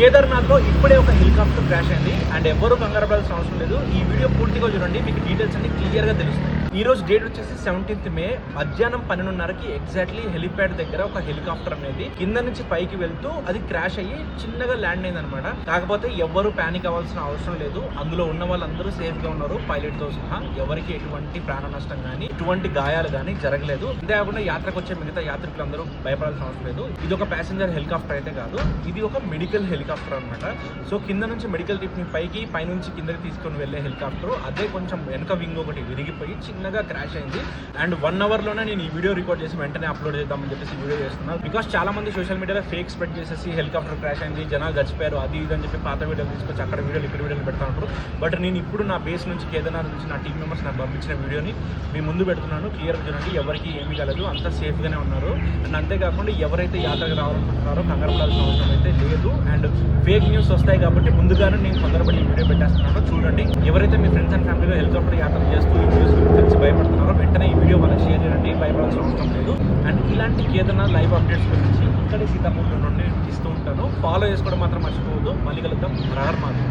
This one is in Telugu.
కేదార్నాథ్ లో ఇప్పుడే ఒక హెలికాప్టర్ క్రాష్ అయింది అండ్ ఎవరు కంగారు పడాల్సిన అవసరం లేదు. ఈ వీడియో పూర్తిగా చూడండి, మీకు డీటెయిల్స్ అన్ని క్లియర్ గా తెలుస్తాయి. ఈ రోజు డేట్ వచ్చేసి 17th మే మధ్యాహ్నం 12:30కి ఎగ్జాక్ట్లీ హెలిప్యాడ్ దగ్గర ఒక హెలికాప్టర్ అనేది కింద నుంచి పైకి వెళ్తూ అది క్రాష్ అయ్యి చిన్నగా ల్యాండ్ అయింది అనమాట. కాకపోతే ఎవరు పానిక్ అవ్వాల్సిన అవసరం లేదు. అందులో ఉన్న వాళ్ళందరూ సేఫ్ గా ఉన్నారు, పైలట్ తో సహా. ఎవరికి ఎటువంటి ప్రాణ నష్టం కానీ ఎటువంటి గాయాలు కానీ జరగలేదు. అంతేకాకుండా యాత్రకు వచ్చే మిగతా యాత్రికులందరూ భయపడాల్సిన అవసరం లేదు. ఇది ఒక ప్యాసింజర్ హెలికాప్టర్ అయితే కాదు, ఇది ఒక మెడికల్ హెలికాప్టర్ అనమాట. సో కింద నుంచి మెడికల్ టిప్ ని పైకి, పైనుంచి కిందకి తీసుకొని వెళ్లే హెలికాప్టర్. అదే కొంచెం వెనక వింగ్ ఒకటి విరిగిపోయి చిన్నగా క్రాష్ అయింది. అండ్ 1 hour లోనే నేను ఈ వీడియో రికార్డ్ చేసి వెంటనే అప్లోడ్ చేద్దామని చెప్పేసి వీడియో చేస్తున్నాను. బికాస్ చాలా మంది సోషల్ మీడియాలో ఫేక్ స్ప్రెడ్ చేసేసి హెలికాప్టర్ క్రాష్ అయింది, జనాలు చచ్చిపోయారు, అది ఇది అని చెప్పి పాత వీడియోలు తీసుకొచ్చి అక్కడ వీడియోలు ఇక్కడ వీడియోలు పెడతా ఉంటారు. బట్ నేను ఇప్పుడు నా బేస్ నుంచి కేదార్నాథ్ నుంచి నా టీం మెంబర్స్ నాకు పంపించిన వీడియోని మీ ముందు పెడుతున్నాను. క్లియర్గా చూడండి, ఎవరికి ఏమీ కలదు, అంతా సేఫ్గానే ఉన్నారు. అండ్ అంతేకాకుండా ఎవరైతే యాత్రకు రావాలనుకుంటున్నారో కంగారు పడాల్సిన అవసరం అయితే లేదు. అండ్ ఫేక్ న్యూస్ వస్తాయి కాబట్టి ముందుగానే నేను తొందరపడి ఈ వీడియో పెట్టేస్తున్నాను. చూడండి, ఎవరైతే మీ ఫ్రెండ్స్ అండ్ ఫ్యామిలీలో హెలికాప్టర్ యాత్ర చేస్తూ ఈ న్యూస్ గురించి భయపడుతున్నారో వెంటనే ఈ వీడియో వాళ్ళకి షేర్ చేయండి, భయపడాల్సిన అవసరం లేదు. అండ్ ఇలాంటి కేదార్నాథ్ లైవ్ అప్డేట్స్ గురించి ఇక్కడే సీతాపూర్లో నుండి ఇస్తూ ఉంటాను. ఫాలో చేసుకోవడం మాత్రం మర్చిపోవద్దు. మళ్ళీ కలుద్దాం. హర హర్ మహాదేవ్.